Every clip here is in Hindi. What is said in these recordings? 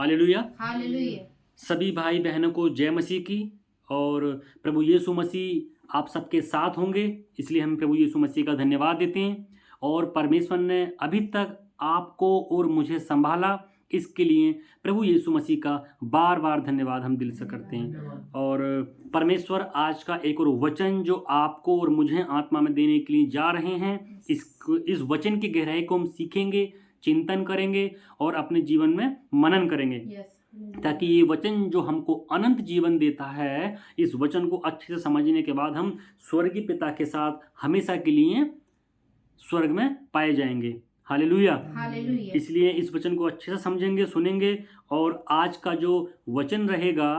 हालेलुया। हालेलुया। सभी भाई बहनों को जय मसीह की। और प्रभु यीशु मसीह आप सबके साथ होंगे, इसलिए हम प्रभु यीशु मसीह का धन्यवाद देते हैं। और परमेश्वर ने अभी तक आपको और मुझे संभाला, इसके लिए प्रभु यीशु मसीह का बार बार धन्यवाद हम दिल से करते हैं। और परमेश्वर आज का एक और वचन जो आपको और मुझे आत्मा में देने के लिए जा रहे हैं, इस वचन की गहराई को हम सीखेंगे, चिंतन करेंगे और अपने जीवन में मनन करेंगे, ताकि ये वचन जो हमको अनंत जीवन देता है, इस वचन को अच्छे से समझने के बाद हम स्वर्गीय पिता के साथ हमेशा के लिए स्वर्ग में पाए जाएंगे। हालेलुया। हालेलुया। इसलिए इस वचन को अच्छे से समझेंगे, सुनेंगे। और आज का जो वचन रहेगा,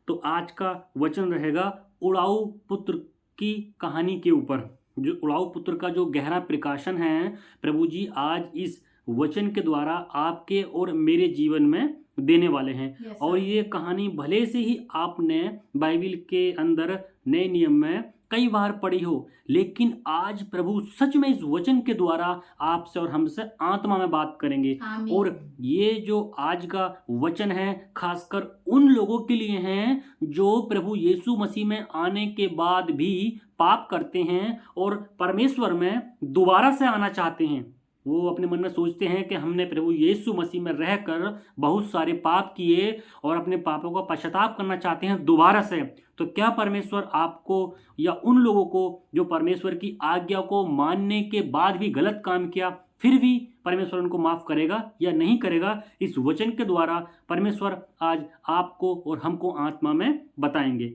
तो आज का वचन रहेगा उड़ाऊ पुत्र की कहानी के ऊपर। जो उड़ाऊ पुत्र का जो गहरा प्रकाशन है, प्रभु जी आज इस वचन के द्वारा आपके और मेरे जीवन में देने वाले हैं। और ये कहानी भले से ही आपने बाइबल के अंदर नए नियम में कई बार पढ़ी हो, लेकिन आज प्रभु सच में इस वचन के द्वारा आपसे और हमसे आत्मा में बात करेंगे। और ये जो आज का वचन है, खासकर उन लोगों के लिए है जो प्रभु यीशु मसीह में आने के बाद भी पाप करते हैं और परमेश्वर में दोबारा से आना चाहते हैं। वो अपने मन में सोचते हैं कि हमने प्रभु यीशु मसीह में रहकर बहुत सारे पाप किए और अपने पापों का पश्चाताप करना चाहते हैं दोबारा से। तो क्या परमेश्वर आपको या उन लोगों को जो परमेश्वर की आज्ञा को मानने के बाद भी गलत काम किया, फिर भी परमेश्वर उनको माफ करेगा या नहीं करेगा? इस वचन के द्वारा परमेश्वर आज आपको और हमको आत्मा में बताएंगे।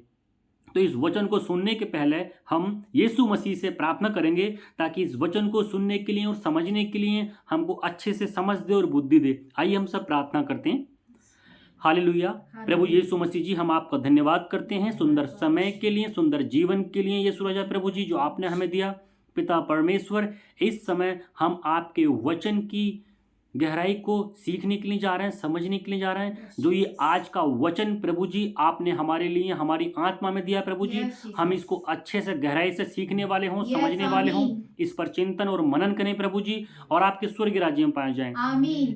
तो इस वचन को सुनने के पहले हम यीशु मसीह से प्रार्थना करेंगे, ताकि इस वचन को सुनने के लिए और समझने के लिए हमको अच्छे से समझ दे और बुद्धि दे। आइए हम सब प्रार्थना करते हैं। हालेलुया। प्रभु यीशु मसीह जी, हम आपका धन्यवाद करते हैं सुंदर समय के लिए, सुंदर जीवन के लिए। यीशु राजा प्रभु जी जो आपने हमें दिया, पिता परमेश्वर, इस समय हम आपके वचन की गहराई को सीखने के लिए जा रहे हैं, समझने के लिए जा रहे हैं। जो ये आज का वचन प्रभु जी आपने हमारे लिए हमारी आत्मा में दिया प्रभु जी, हम इसको अच्छे से गहराई से सीखने वाले हों, समझने वाले हों, इस पर चिंतन और मनन करें प्रभु जी, और आपके स्वर्गीय राज्य में पाए जाएं।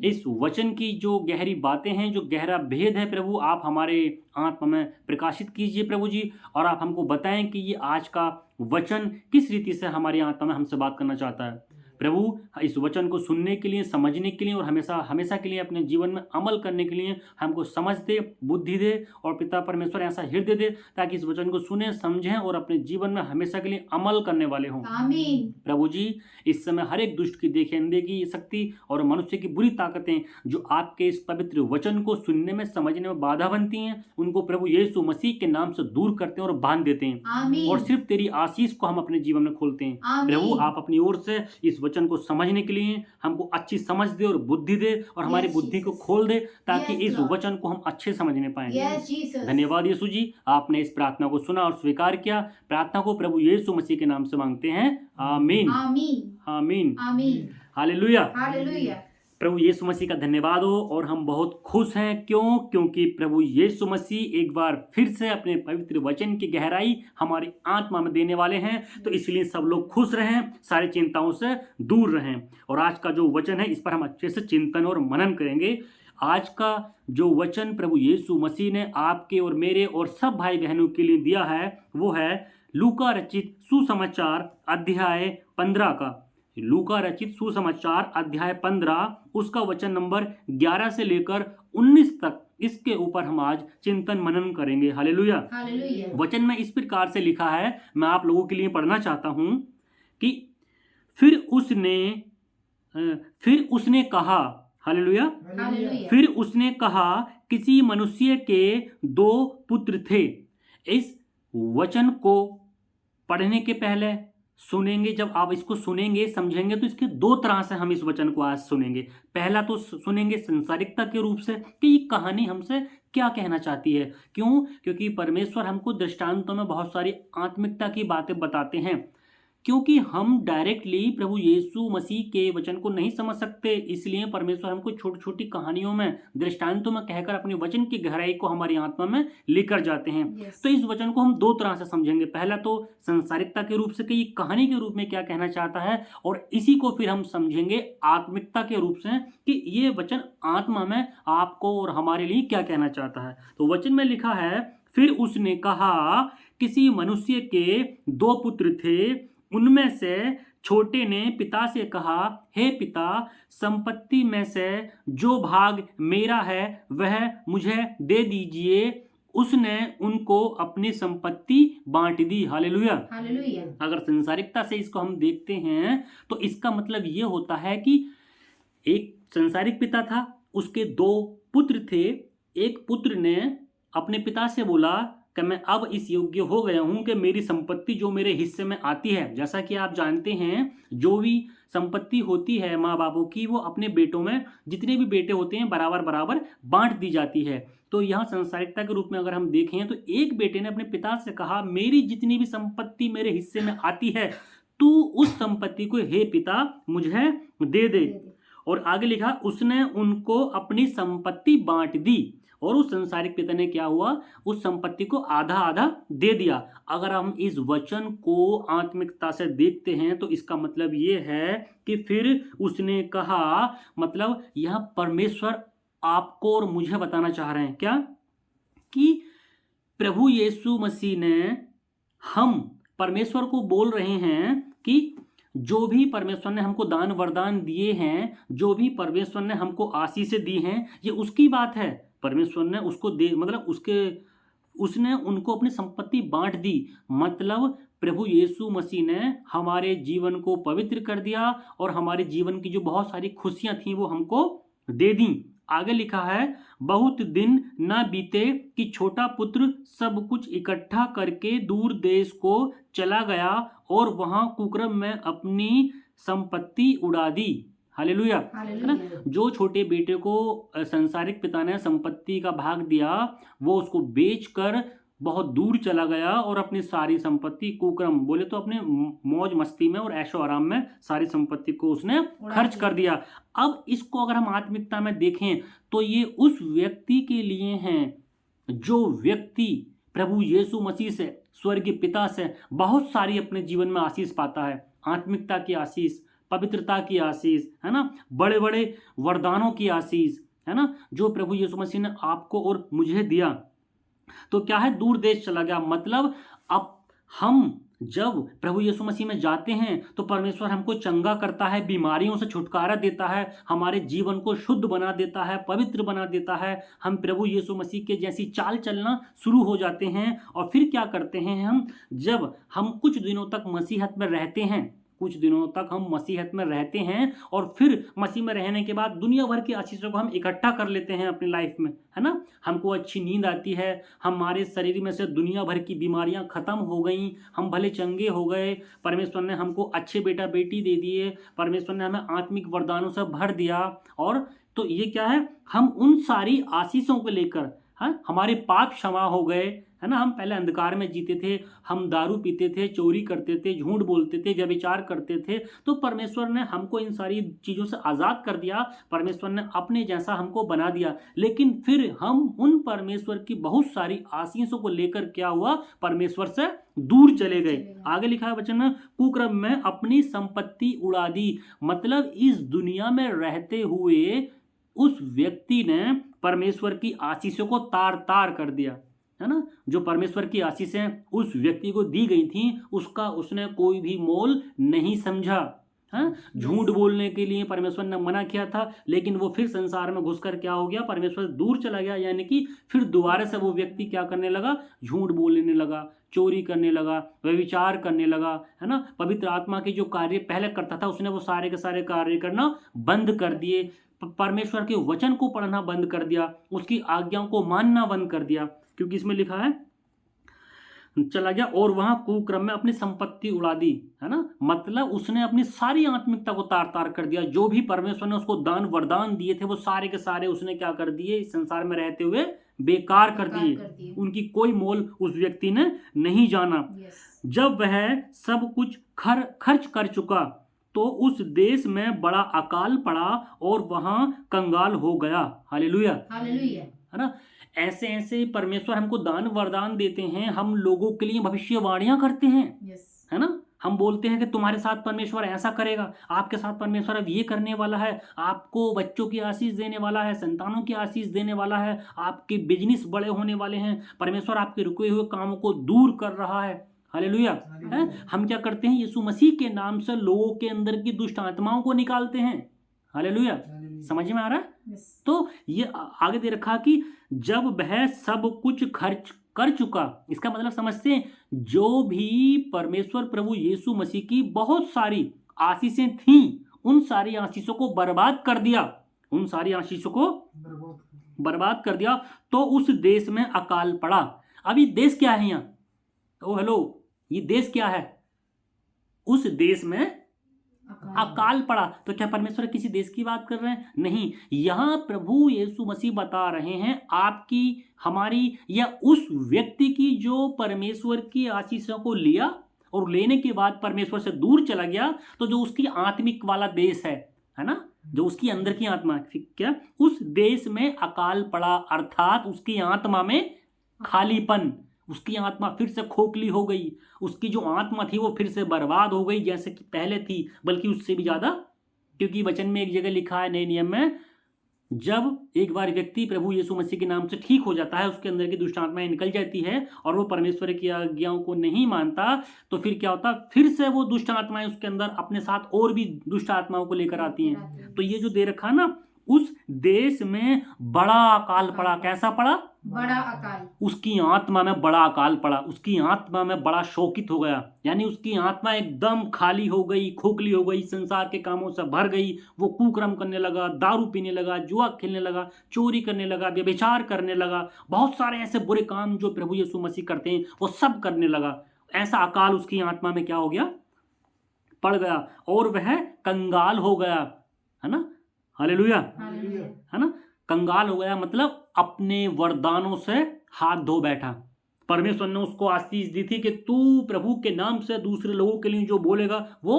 इस वचन की जो गहरी बातें हैं, जो गहरा भेद है प्रभु, आप हमारे आत्मा में प्रकाशित कीजिए प्रभु जी, और आप हमको बताएं कि ये आज का वचन किस रीति से हमारी आत्मा में हमसे बात करना चाहता है। प्रभु इस वचन को सुनने के लिए, समझने के लिए और हमेशा के लिए अपने जीवन में अमल करने के लिए हमको समझ दे, बुद्धि दे, और पिता परमेश्वर ऐसा हृदय दे, ताकि इस वचन को सुने, समझें और अपने जीवन में हमेशा के लिए अमल करने वाले हों। आमीन। प्रभु जी इस समय हर एक दुष्ट की देखने की शक्ति और मनुष्य की बुरी ताकतें जो आपके इस पवित्र वचन को सुनने में, समझने में बाधा बनती हैं, उनको प्रभु यीशु मसीह के नाम से दूर करते हैं और बांध देते हैं। और सिर्फ तेरी आशीष को हम अपने जीवन में खोलते हैं। प्रभु आप अपनी ओर से इस वचन को समझने के लिए हमको अच्छी समझ दे और बुद्धि दे, और हमारी बुद्धि को खोल दे, ताकि इस वचन को हम अच्छे समझने पाएं। धन्यवाद यीशु जी, आपने इस प्रार्थना को सुना और स्वीकार किया। प्रार्थना को प्रभु यीशु मसीह के नाम से मांगते हैं। आमीन, आमीन, आमीन। Hallelujah, hallelujah. प्रभु यीशु मसीह का धन्यवाद हो। और हम बहुत खुश हैं, क्योंकि प्रभु यीशु मसीह एक बार फिर से अपने पवित्र वचन की गहराई हमारी आत्मा में देने वाले हैं। तो इसलिए सब लोग खुश रहें, सारी चिंताओं से दूर रहें। और आज का जो वचन है, इस पर हम अच्छे से चिंतन और मनन करेंगे। आज का जो वचन प्रभु यीशु मसीह ने आपके और मेरे और सब भाई बहनों के लिए दिया है, वो है लूका रचित सुसमाचार अध्याय 15 का। लूका रचित सुसमाचार अध्याय 15, उसका वचन नंबर 11 से लेकर 19 तक, इसके ऊपर हम आज चिंतन मनन करेंगे। हालेलुया। वचन में इस प्रकार से लिखा है, मैं आप लोगों के लिए पढ़ना चाहता हूं कि फिर उसने कहा, हालेलुया, फिर उसने कहा, किसी मनुष्य के 2 पुत्र थे। इस वचन को पढ़ने के पहले सुनेंगे, जब आप इसको सुनेंगे, समझेंगे, तो इसके 2 तरह से हम इस वचन को आज सुनेंगे। पहला तो सुनेंगे संसारिकता के रूप से कि ये कहानी हमसे क्या कहना चाहती है। क्यों? क्योंकि परमेश्वर हमको दृष्टांतों में बहुत सारी आत्मिकता की बातें बताते हैं। क्योंकि हम डायरेक्टली प्रभु यीशु मसीह के वचन को नहीं समझ सकते, इसलिए परमेश्वर हमको छोटी छोटी कहानियों में, दृष्टांतों में कहकर अपने वचन की गहराई को हमारी आत्मा में लेकर जाते हैं। तो इस वचन को हम दो तरह से समझेंगे। पहला तो संसारिकता के रूप से कि कहानी के रूप में क्या कहना चाहता है, और इसी को फिर हम समझेंगे आत्मिकता के रूप से कि ये वचन आत्मा में आपको और हमारे लिए क्या कहना चाहता है। तो वचन में लिखा है, फिर उसने कहा, किसी मनुष्य के दो पुत्र थे, उनमें से छोटे ने पिता से कहा, हे पिता, संपत्ति में से जो भाग मेरा है वह मुझे दे दीजिए। उसने उनको अपनी संपत्ति बांट दी। Hallelujah, hallelujah. अगर संसारिकता से इसको हम देखते हैं तो इसका मतलब ये होता है कि एक संसारिक पिता था, उसके दो पुत्र थे। एक पुत्र ने अपने पिता से बोला कि मैं अब इस योग्य हो गया हूं कि मेरी संपत्ति जो मेरे हिस्से में आती है, जैसा कि आप जानते हैं जो भी संपत्ति होती है माँ बापों की, वो अपने बेटों में, जितने भी बेटे होते हैं, बराबर बराबर बांट दी जाती है। तो यहाँ संसारिकता के रूप में अगर हम देखें तो एक बेटे ने अपने पिता से कहा, मेरी जितनी भी संपत्ति मेरे हिस्से में आती है, तू उस संपत्ति को हे पिता मुझे दे दे। और आगे लिखा, उसने उनको अपनी संपत्ति बांट दी। और उस संसारिक पिता ने क्या हुआ, उस संपत्ति को आधा आधा दे दिया। अगर हम इस वचन को आत्मिकता से देखते हैं तो इसका मतलब ये है कि फिर उसने कहा, मतलब यह परमेश्वर आपको और मुझे बताना चाह रहे हैं क्या, कि प्रभु यीशु मसीह ने, हम परमेश्वर को बोल रहे हैं कि जो भी परमेश्वर ने हमको दान वरदान दिए हैं, जो भी परमेश्वर ने हमको आशीषें दी हैं, ये उसकी बात है। परमेश्वर ने उसको दे, मतलब उसने उनको अपनी संपत्ति बांट दी। मतलब प्रभु यीशु मसीह ने हमारे जीवन को पवित्र कर दिया और हमारे जीवन की जो बहुत सारी खुशियां थी वो हमको दे दी। आगे लिखा है, बहुत दिन न बीते कि छोटा पुत्र सब कुछ इकट्ठा करके दूर देश को चला गया और वहां कुकर्म में अपनी संपत्ति उड़ा दी। हालेलुया, है ना। जो छोटे बेटे को संसारिक पिता ने संपत्ति का भाग दिया, वो उसको बेचकर बहुत दूर चला गया और अपनी सारी संपत्ति, कुकर्म बोले तो अपने मौज मस्ती में और ऐशो आराम में सारी संपत्ति को उसने खर्च कर दिया। अब इसको अगर हम आत्मिकता में देखें तो ये उस व्यक्ति के लिए हैं जो व्यक्ति प्रभु यीशु मसीह से, स्वर्गीय पिता से बहुत सारी अपने जीवन में आशीष पाता है। आत्मिकता की आशीष, पवित्रता की आशीष, है ना, बड़े बड़े वरदानों की आशीष, है ना, जो प्रभु यीशु मसीह ने आपको और मुझे दिया। तो क्या है, दूर देश चला गया। मतलब अब हम जब प्रभु यीशु मसीह में जाते हैं तो परमेश्वर हमको चंगा करता है, बीमारियों से छुटकारा देता है, हमारे जीवन को शुद्ध बना देता है, पवित्र बना देता है। हम प्रभु यीशु मसीह के जैसी चाल चलना शुरू हो जाते हैं। और फिर क्या करते हैं हम, जब हम कुछ दिनों तक मसीहत में रहते हैं, कुछ दिनों तक हम मसीहत में रहते हैं और फिर मसीह में रहने के बाद दुनिया भर की आशीषों को हम इकट्ठा कर लेते हैं अपनी लाइफ में, है ना। हमको अच्छी नींद आती है, हमारे शरीर में से दुनिया भर की बीमारियां खत्म हो गई, हम भले चंगे हो गए, परमेश्वर ने हमको अच्छे बेटा बेटी दे दिए, परमेश्वर ने हमें आत्मिक वरदानों से भर दिया। और तो ये क्या है, हम उन सारी आशीषों को लेकर, हाँ, हमारे पाप क्षमा हो गए, है ना। हम पहले अंधकार में जीते थे, हम दारू पीते थे, चोरी करते थे, झूठ बोलते थे, व्यभिचार करते थे। तो परमेश्वर ने हमको इन सारी चीज़ों से आज़ाद कर दिया, परमेश्वर ने अपने जैसा हमको बना दिया। लेकिन फिर हम उन परमेश्वर की बहुत सारी आशीषों को लेकर क्या हुआ, परमेश्वर से दूर चले गए। आगे लिखा है वचन में, कुकर्म में अपनी संपत्ति उड़ा दी। मतलब इस दुनिया में रहते हुए उस व्यक्ति ने परमेश्वर की आशीषों को तार तार कर दिया, है ना। जो परमेश्वर की आशीषें उस व्यक्ति को दी गई थी, उसका उसने कोई भी मोल नहीं समझा। हाँ, झूठ बोलने के लिए परमेश्वर ने मना किया था, लेकिन वो फिर संसार में घुसकर क्या हो गया, परमेश्वर दूर चला गया। यानी कि फिर दोबारा से वो व्यक्ति क्या करने लगा, झूठ बोलने लगा, चोरी करने लगा, व्यभिचार करने लगा, है ना। पवित्र आत्मा के जो कार्य पहले करता था, उसने वो सारे के सारे कार्य करना बंद कर दिए, परमेश्वर के वचन को पढ़ना बंद कर दिया, उसकी आज्ञाओं को मानना बंद कर दिया, क्योंकि इसमें लिखा है चला गया और वहां कुक्रम में अपनी संपत्ति उड़ा दी, है ना। मतलब उसने अपनी सारी आत्मिकता को तार तार कर दिया। जो भी परमेश्वर ने उसको दान वरदान दिए थे वो सारे के सारे उसने क्या कर दिए, इस संसार में रहते हुए बेकार कर दिए। उनकी कोई मोल उस व्यक्ति ने नहीं जाना। जब वह सब कुछ खर्च कर चुका तो उस देश में बड़ा अकाल पड़ा और वहां कंगाल हो गया। Hallelujah, hallelujah. है ना। ऐसे ऐसे परमेश्वर हमको दान वरदान देते हैं, हम लोगों के लिए भविष्यवाणियां करते हैं, यस। है ना। हम बोलते हैं कि तुम्हारे साथ परमेश्वर ऐसा करेगा, आपके साथ परमेश्वर अब ये करने वाला है, आपको बच्चों की आशीष देने वाला है, संतानों की आशीष देने वाला है, आपके बिजनेस बड़े होने वाले हैं, परमेश्वर आपके रुके हुए कामों को दूर कर रहा है। हालेलुया, है। हम क्या करते हैं, यीशु मसीह के नाम से लोगों के अंदर की दुष्ट आत्माओं को निकालते हैं। हालेलुया, समझ में आ रहा है। यस। तो ये आगे दे रखा कि जब वह सब कुछ खर्च कर चुका, इसका मतलब समझते हैं, जो भी परमेश्वर प्रभु यीशु मसीह की बहुत सारी आशीषें थीं, उन सारी आशीषों को बर्बाद कर दिया, उन सारी आशीषों को बर्बाद कर दिया, तो उस देश में अकाल पड़ा। अब ये देश क्या है यहाँ, ओ हेलो, ये देश क्या है, उस देश में अकाल पड़ा। तो क्या परमेश्वर किसी देश की बात कर रहे हैं? नहीं, यहां प्रभु यीशु मसीह बता रहे हैं आपकी, हमारी, या उस व्यक्ति की जो परमेश्वर की आशीषों को लिया और लेने के बाद परमेश्वर से दूर चला गया, तो जो उसकी आत्मिक वाला देश है ना, जो उसकी अंदर की आत्मा, क्या उस देश में अकाल पड़ा, अर्थात उसकी आत्मा में खालीपन, उसकी आत्मा फिर से खोखली हो गई, उसकी जो आत्मा थी वो फिर से बर्बाद हो गई जैसे कि पहले थी, बल्कि उससे भी ज्यादा। क्योंकि वचन में एक जगह लिखा है नए नियम में, जब एक बार व्यक्ति प्रभु यीशु मसीह के नाम से ठीक हो जाता है, उसके अंदर की दुष्ट आत्माएं निकल जाती है और वो परमेश्वर की आज्ञाओं को नहीं मानता, तो फिर क्या होता, फिर से वो दुष्ट आत्माएं उसके अंदर अपने साथ और भी दुष्ट आत्माओं को लेकर आती हैं। तो ये जो दे रखा ना, उस देश में बड़ा अकाल पड़ा। कैसा पड़ा? बड़ा अकाल। उसकी आत्मा में बड़ा अकाल पड़ा, उसकी आत्मा में बड़ा शोकित हो गया, यानी उसकी आत्मा एकदम खाली हो गई, खोखली हो गई, संसार के कामों से भर गई। वो कुकर्म करने लगा, दारू पीने लगा, जुआ खेलने लगा, चोरी करने लगा, व्यभिचार करने लगा, बहुत सारे ऐसे बुरे काम जो प्रभु यीशु मसीह करते हैं वो सब करने लगा। ऐसा अकाल उसकी आत्मा में क्या हो गया, पड़ गया, और वह कंगाल हो गया, है ना। हालेलुया, है ना। कंगाल हो गया मतलब अपने वरदानों से हाथ धो बैठा। परमेश्वर ने उसको आशीष दी थी कि तू प्रभु के नाम से दूसरे लोगों के लिए जो बोलेगा वो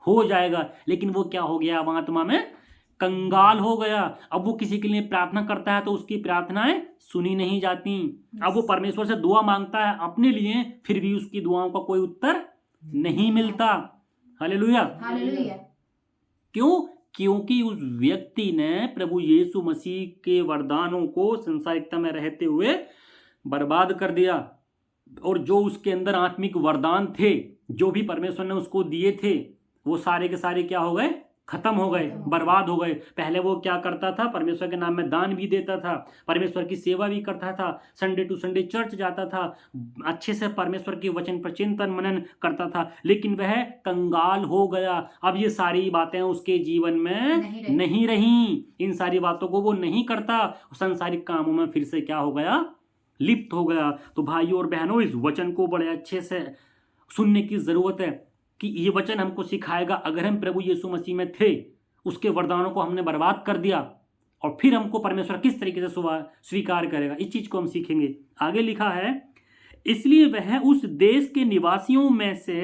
हो जाएगा, लेकिन वो क्या हो गया, अब आत्मा में कंगाल हो गया। अब वो किसी के लिए प्रार्थना करता है तो उसकी प्रार्थनाएं सुनी नहीं जाती। अब वो परमेश्वर से दुआ मांगता है अपने लिए, फिर भी उसकी दुआओं का कोई उत्तर नहीं मिलता। Hallelujah, hallelujah. क्यों? क्योंकि उस व्यक्ति ने प्रभु यीशु मसीह के वरदानों को संसारिकता में रहते हुए बर्बाद कर दिया, और जो उसके अंदर आत्मिक वरदान थे, जो भी परमेश्वर ने उसको दिए थे, वो सारे के सारे क्या हो गए, खत्म हो गए, बर्बाद हो गए। पहले वो क्या करता था, परमेश्वर के नाम में दान भी देता था, परमेश्वर की सेवा भी करता था, संडे टू संडे चर्च जाता था, अच्छे से परमेश्वर के वचन पर चिंतन मनन करता था, लेकिन वह कंगाल हो गया। अब ये सारी बातें उसके जीवन में नहीं रही, इन सारी बातों को वो नहीं करता, संसारिक कामों में फिर से क्या हो गया, लिप्त हो गया। तो भाइयों और बहनों, इस वचन को बड़े अच्छे से सुनने की जरूरत है कि ये वचन हमको सिखाएगा, अगर हम प्रभु यीशु मसीह में थे, उसके वरदानों को हमने बर्बाद कर दिया, और फिर हमको परमेश्वर किस तरीके से स्वीकार करेगा, इस चीज को हम सीखेंगे। आगे लिखा है, इसलिए वह उस देश के निवासियों में से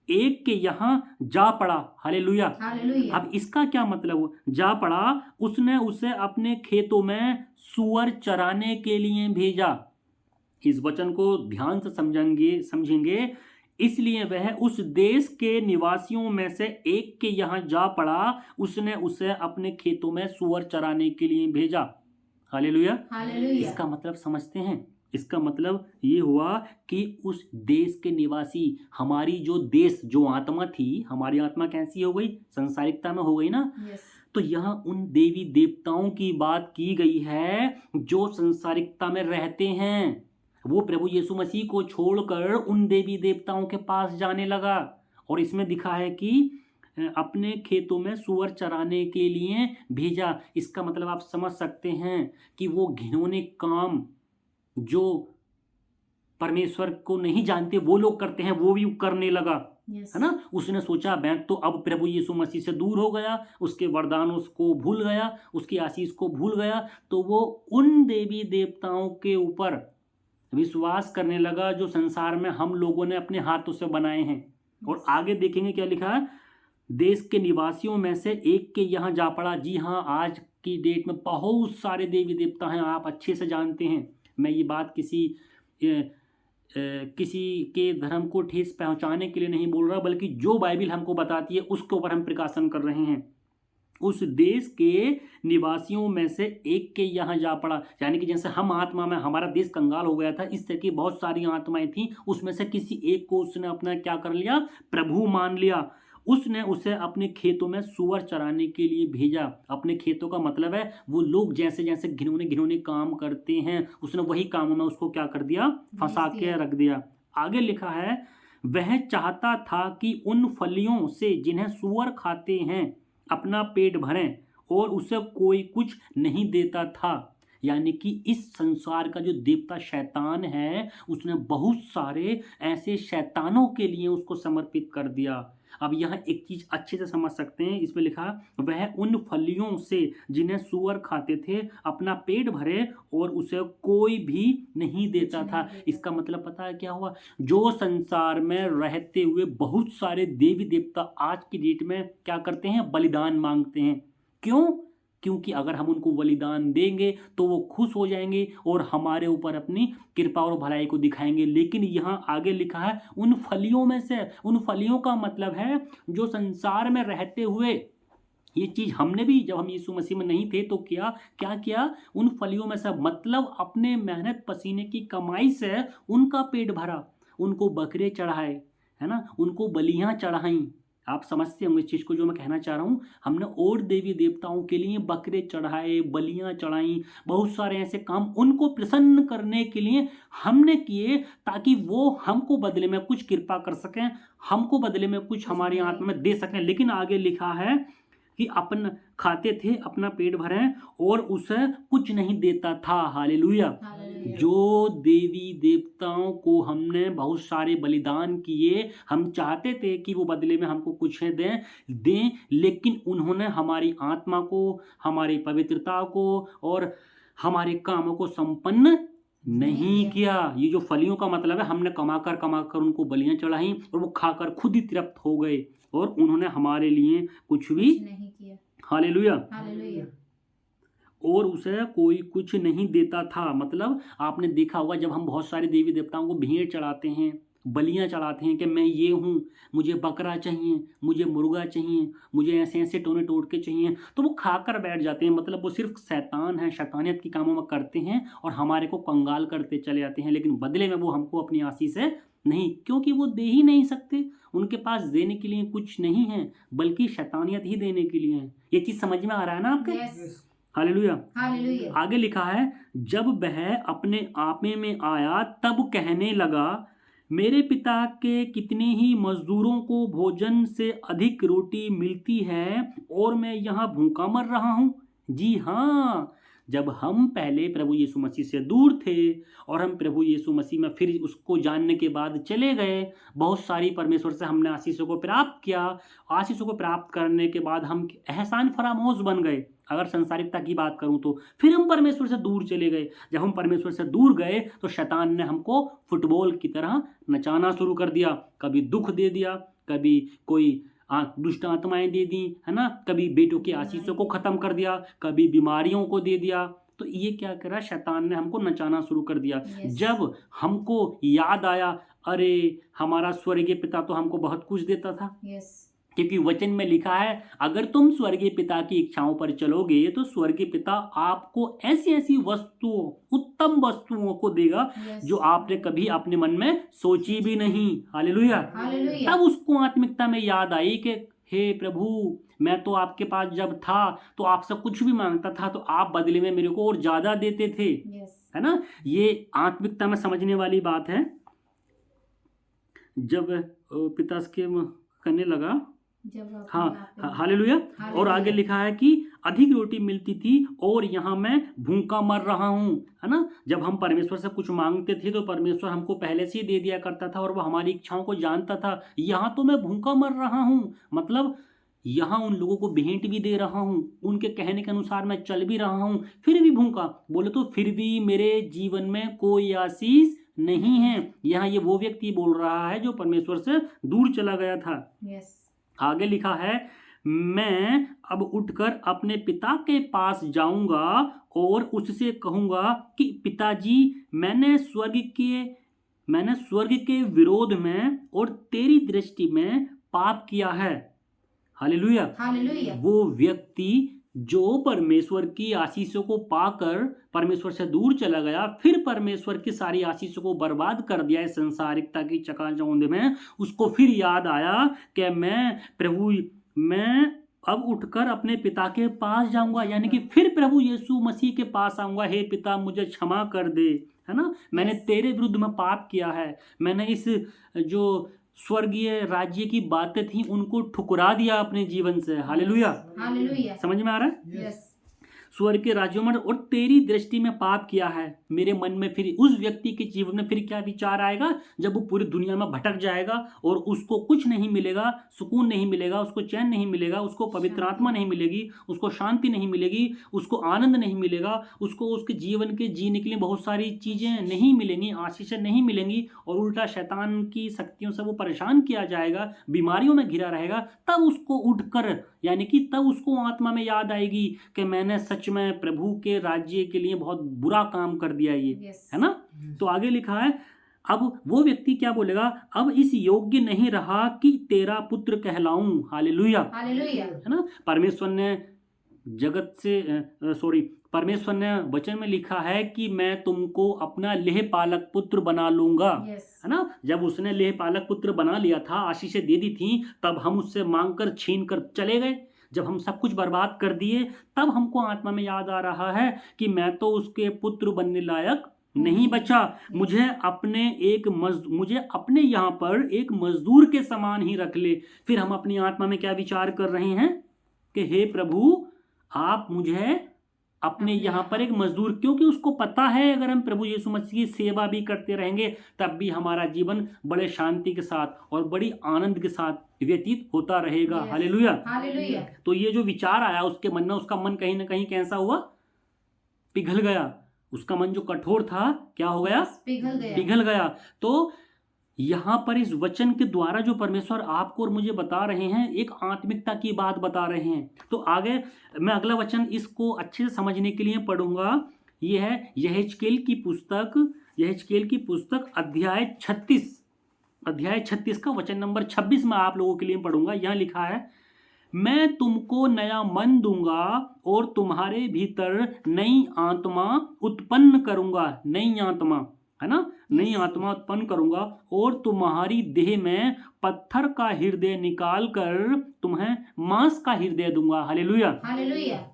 एक के यहां जा पड़ा। Hallelujah, hallelujah. अब इसका क्या मतलब, जा पड़ा, उसने उसे अपने खेतों में सुअर चराने के लिए भेजा। इस वचन को ध्यान से समझेंगे। इसलिए वह उस देश के निवासियों में से एक के यहां जा पड़ा, उसने उसे अपने खेतों में सुअर चराने के लिए भेजा। Hallelujah, hallelujah. इसका मतलब समझते हैं, इसका मतलब ये हुआ कि उस देश के निवासी, हमारी जो देश, जो आत्मा थी, हमारी आत्मा कैसी हो गई, संसारिकता में हो गई ना। यस। तो यहाँ उन देवी देवताओं की बात की गई है जो संसारिकता में रहते हैं। वो प्रभु यीशु मसीह को छोड़कर उन देवी देवताओं के पास जाने लगा, और इसमें दिखा है कि अपने खेतों में सुअर चराने के लिए भेजा। इसका मतलब आप समझ सकते हैं कि वो घिनौने काम जो परमेश्वर को नहीं जानते वो लोग करते हैं, वो भी करने लगा, है ना। उसने सोचा मैं तो अब प्रभु यीशु मसीह से दूर हो गया, उसके वरदानों को भूल गया, उसकी आशीष को भूल गया, तो वो उन देवी देवताओं के ऊपर विश्वास करने लगा जो संसार में हम लोगों ने अपने हाथों से बनाए हैं। और आगे देखेंगे क्या लिखा है, देश के निवासियों में से एक के यहाँ जा पड़ा। जी हाँ, आज की डेट में बहुत सारे देवी देवता हैं, आप अच्छे से जानते हैं। मैं ये बात किसी के धर्म को ठेस पहुंचाने के लिए नहीं बोल रहा, बल्कि जो बाइबिल हमको बताती है उसके ऊपर हम प्रकाशन कर रहे हैं। उस देश के निवासियों में से एक के यहाँ जा पड़ा, यानी कि जैसे हम आत्मा में, हमारा देश कंगाल हो गया था, इस तरह की बहुत सारी आत्माएं थी, उसमें से किसी एक को उसने अपना क्या कर लिया, प्रभु मान लिया। उसने उसे अपने खेतों में सुअर चराने के लिए भेजा। अपने खेतों का मतलब है वो लोग जैसे जैसे घिनौने घिनौने काम करते हैं, उसने वही कामों में उसको क्या कर दिया, फंसा के रख दिया। आगे लिखा है, वह चाहता था कि उन फलियों से जिन्हें सुअर खाते हैं अपना पेट भरें, और उसे कोई कुछ नहीं देता था। यानी कि इस संसार का जो देवता शैतान है, उसने बहुत सारे ऐसे शैतानों के लिए उसको समर्पित कर दिया। अब यहाँ एक चीज अच्छे से समझ सकते हैं, इसमें लिखा, वह उन फलियों से जिन्हें सुअर खाते थे अपना पेट भरे और उसे कोई भी नहीं देता था। इसका मतलब पता है क्या हुआ, जो संसार में रहते हुए बहुत सारे देवी देवता आज की डेट में क्या करते हैं, बलिदान मांगते हैं। क्यों? क्योंकि अगर हम उनको बलिदान देंगे तो वो खुश हो जाएंगे और हमारे ऊपर अपनी कृपा और भलाई को दिखाएंगे। लेकिन यहाँ आगे लिखा है, उन फलियों में से, उन फलियों का मतलब है जो संसार में रहते हुए, ये चीज हमने भी जब हम यीशु मसीह में नहीं थे तो क्या किया, उन फलियों में से मतलब अपने मेहनत पसीने की कमाई से उनका पेट भरा, उनको बकरे चढ़ाए, है ना, उनको बलियां चढ़ाई। आप समझते होंगे इस चीज को जो मैं कहना चाह रहा हूं। हमने और देवी देवताओं के लिए बकरे चढ़ाए, बलियां चढ़ाई, बहुत सारे ऐसे काम उनको प्रसन्न करने के लिए हमने किए, ताकि वो हमको बदले में कुछ कृपा कर सकें, हमको बदले में कुछ हमारी आत्मा में दे सकें। लेकिन आगे लिखा है कि अपन खाते थे, अपना पेट भरें और उसे कुछ नहीं देता था। हालेलुया। जो देवी देवताओं को हमने बहुत सारे बलिदान किए, हम चाहते थे कि वो बदले में हमको कुछ दें, लेकिन उन्होंने हमारी आत्मा को, हमारी पवित्रता को और हमारे कामों को संपन्न नहीं किया। ये जो फलियों का मतलब है, हमने कमाकर उनको बलियां चढ़ाई और वो खाकर खुद ही तृप्त हो गए और उन्होंने हमारे लिए कुछ भी नहीं किया। हालेलुया। और उसे कोई कुछ नहीं देता था। मतलब आपने देखा होगा, जब हम बहुत सारे देवी देवताओं को भेंट चढ़ाते हैं, बलियां चढ़ाते हैं कि मैं ये हूँ, मुझे बकरा चाहिए, मुझे मुर्गा चाहिए, मुझे ऐसे ऐसे टोने टोटके चाहिए, तो वो खाकर बैठ जाते हैं। मतलब वो सिर्फ शैतान है, शैतानियत की कामों में करते हैं और हमारे को कंगाल करते चले जाते हैं। लेकिन बदले में वो हमको अपनी आशीष से नहीं, क्योंकि वो दे ही नहीं सकते, उनके पास देने के लिए कुछ नहीं है, बल्कि शैतानियत ही देने के लिए है। ये चीज समझ में आ रहा है ना आपके? हालेलुया। आगे लिखा है, जब वह अपने आपे में आया तब कहने लगा, मेरे पिता के कितने ही मजदूरों को भोजन से अधिक रोटी मिलती है और मैं यहाँ भूखा मर रहा हूँ। जी हाँ, जब हम पहले प्रभु यीशु मसीह से दूर थे और हम प्रभु यीशु मसीह में फिर उसको जानने के बाद चले गए, बहुत सारी परमेश्वर से हमने आशीषों को प्राप्त किया। आशीषों को प्राप्त करने के बाद हम एहसान फरामोश बन गए। अगर संसारिकता की बात करूं तो फिर हम परमेश्वर से दूर चले गए। जब हम परमेश्वर से दूर गए तो शैतान ने हमको फुटबॉल की तरह नचाना शुरू कर दिया। कभी दुख दे दिया, कभी कोई दुष्ट आत्माएं दे दी, है ना, कभी बेटों की आशीषों को खत्म कर दिया, कभी बीमारियों को दे दिया। तो ये क्या करा, शैतान ने हमको नचाना शुरू कर दिया। जब हमको याद आया, अरे हमारा स्वर्गीय पिता तो हमको बहुत कुछ देता था। क्योंकि वचन में लिखा है, अगर तुम स्वर्गीय पिता की इच्छाओं पर चलोगे तो स्वर्गीय पिता आपको ऐसी ऐसी वस्तुओं, उत्तम वस्तुओं को देगा जो आपने कभी अपने मन में सोची भी नहीं। हालेलुया। तब उसको आत्मिकता में याद आई कि हे प्रभु, मैं तो आपके पास जब था तो आपसे कुछ भी मांगता था तो आप बदले में मेरे को और ज्यादा देते थे। है ना, ये आत्मिकता में समझने वाली बात है। जब पिता के करने लगा, हाँ, हालेलुया। और आगे लिखा है कि अधिक रोटी मिलती थी और यहाँ मैं भूखा मर रहा हूँ। है ना, जब हम परमेश्वर से कुछ मांगते थे तो परमेश्वर हमको पहले से ही दे दिया करता था और वो हमारी इच्छाओं को जानता था। यहाँ तो मैं भूखा मर रहा हूँ, मतलब यहाँ उन लोगों को भेंट भी दे रहा हूँ, उनके कहने के अनुसार मैं चल भी रहा हूँ, फिर भी भूखा। बोले तो फिर भी मेरे जीवन में कोई आशीष नहीं हैं। यहाँ ये वो व्यक्ति बोल रहा है जो परमेश्वर से दूर चला गया था। आगे लिखा है, मैं अब उठकर अपने पिता के पास जाऊंगा और उससे कहूंगा कि पिताजी, मैंने स्वर्ग के विरोध में और तेरी दृष्टि में पाप किया है। हालेलुया। वो व्यक्ति जो परमेश्वर की आशीषों को पाकर परमेश्वर से दूर चला गया, फिर परमेश्वर की सारी आशीषों को बर्बाद कर दिया है संसारिकता की चकाचौंध में, उसको फिर याद आया कि मैं अब उठकर अपने पिता के पास जाऊंगा, यानी कि फिर प्रभु यीशु मसीह के पास आऊंगा। हे पिता, मुझे क्षमा कर दे, है ना, मैंने तेरे विरुद्ध में पाप किया है, मैंने इस जो स्वर्गीय राज्य की बातें थी उनको ठुकरा दिया अपने जीवन से। हालेलुया। समझ में आ रहा है? स्वर्ग के राज्यों में और तेरी दृष्टि में पाप किया है। मेरे मन में फिर उस व्यक्ति के जीवन में फिर क्या विचार आएगा, जब वो पूरी दुनिया में भटक जाएगा और उसको कुछ नहीं मिलेगा, सुकून नहीं मिलेगा, उसको चैन नहीं मिलेगा, उसको पवित्र आत्मा नहीं मिलेगी, उसको शांति नहीं मिलेगी, उसको आनंद नहीं मिलेगा, उसको उसके जीवन के जीने के लिए बहुत सारी चीज़ें नहीं मिलेंगी, आशीषें नहीं मिलेंगी, और उल्टा शैतान की शक्तियों से वो परेशान किया जाएगा, बीमारियों में घिरा रहेगा। तब उसको उठकर, यानी कि तब उसको आत्मा में याद आएगी कि मैंने सच में प्रभु के राज्य के लिए बहुत बुरा काम कर दिया ये, है ना। तो आगे लिखा है, अब वो व्यक्ति क्या बोलेगा, अब इस योग्य नहीं रहा कि तेरा पुत्र कहलाऊं। हालेलुया, है ना। परमेश्वर ने वचन में लिखा है कि मैं तुमको अपना लेह पालक पुत्र बना लूंगा, है ना। जब उसने लेह पालक पुत्र बना लिया था, आशीषें दे दी थी, तब हम उससे मांगकर छीन कर चले गए। जब हम सब कुछ बर्बाद कर दिए, तब हमको आत्मा में याद आ रहा है कि मैं तो उसके पुत्र बनने लायक नहीं बचा, मुझे अपने यहाँ पर एक मजदूर के समान ही रख ले। फिर हम अपनी आत्मा में क्या विचार कर रहे हैं कि हे प्रभु, आप मुझे अपने यहाँ पर एक मजदूर, क्योंकि उसको पता है अगर हम प्रभु यीशु मसीह की सेवा भी करते रहेंगे तब भी हमारा जीवन बड़े शांति के साथ और बड़ी आनंद के साथ व्यतीत होता रहेगा। हालेलुया। तो ये जो विचार आया उसके मन में, उसका मन कहीं ना कहीं कैसा हुआ, पिघल गया। उसका मन जो कठोर था क्या हो गया, पिघल गया। तो यहाँ पर इस वचन के द्वारा जो परमेश्वर आपको और मुझे बता रहे हैं, एक आत्मिकता की बात बता रहे हैं। तो आगे मैं अगला वचन इसको अच्छे से समझने के लिए पढ़ूंगा। ये है यहेजकेल की पुस्तक अध्याय 36 का वचन नंबर 26 में आप लोगों के लिए पढ़ूंगा। यहाँ लिखा है, मैं तुमको नया मन दूंगा और तुम्हारे भीतर नई आत्मा उत्पन्न करूंगा। नई आत्मा, है ना, नई आत्मा उत्पन्न करूंगा और तुम्हारी देह में पत्थर का हृदय निकाल कर तुम्हें मांस का हृदय दूंगा। हालेलुया।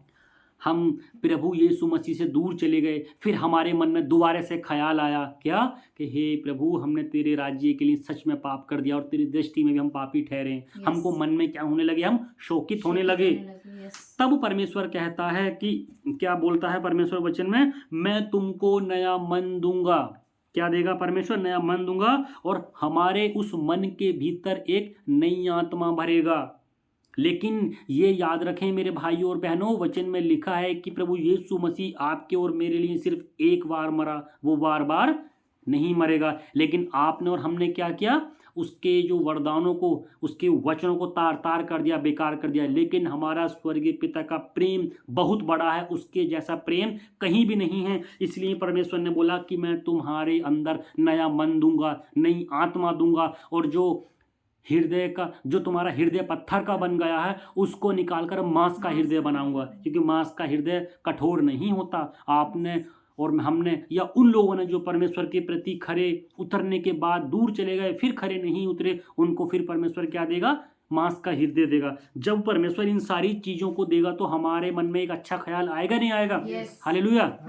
हम प्रभु यीशु मसीह से दूर चले गए, फिर हमारे मन में दोबारा से ख्याल आया क्या, कि हे प्रभु, हमने तेरे राज्य के लिए सच में पाप कर दिया और तेरी दृष्टि में भी हम पापी ठहरे। हमको मन में क्या होने लगे, हम शोकित होने लगे। तब परमेश्वर कहता है कि, क्या बोलता है परमेश्वर वचन में, मैं तुमको नया मन दूंगा। क्या देगा परमेश्वर? नया मन दूंगा और हमारे उस मन के भीतर एक नई आत्मा भरेगा। लेकिन ये याद रखें मेरे भाइयों और बहनों, वचन में लिखा है कि प्रभु यीशु मसीह आपके और मेरे लिए सिर्फ एक बार मरा, वो बार बार नहीं मरेगा। लेकिन आपने और हमने क्या किया, उसके जो वरदानों को, उसके वचनों को तार तार कर दिया, बेकार कर दिया। लेकिन हमारा स्वर्गीय पिता का प्रेम बहुत बड़ा है, उसके जैसा प्रेम कहीं भी नहीं है। इसलिए परमेश्वर ने बोला कि मैं तुम्हारे अंदर नया मन दूंगा, नई आत्मा दूंगा, और जो हृदय का, जो तुम्हारा हृदय पत्थर का बन गया है, उसको निकालकर मांस का हृदय बनाऊंगा। क्योंकि मांस का हृदय कठोर नहीं होता। आपने और हमने या उन लोगों ने जो परमेश्वर के प्रति खरे उतरने के बाद दूर चले गए, फिर खरे नहीं उतरे, उनको फिर परमेश्वर क्या देगा? मांस का हृदय देगा। जब परमेश्वर इन सारी चीजों को देगा तो हमारे मन में एक अच्छा ख्याल आएगा नहीं आएगा? हालेलुया।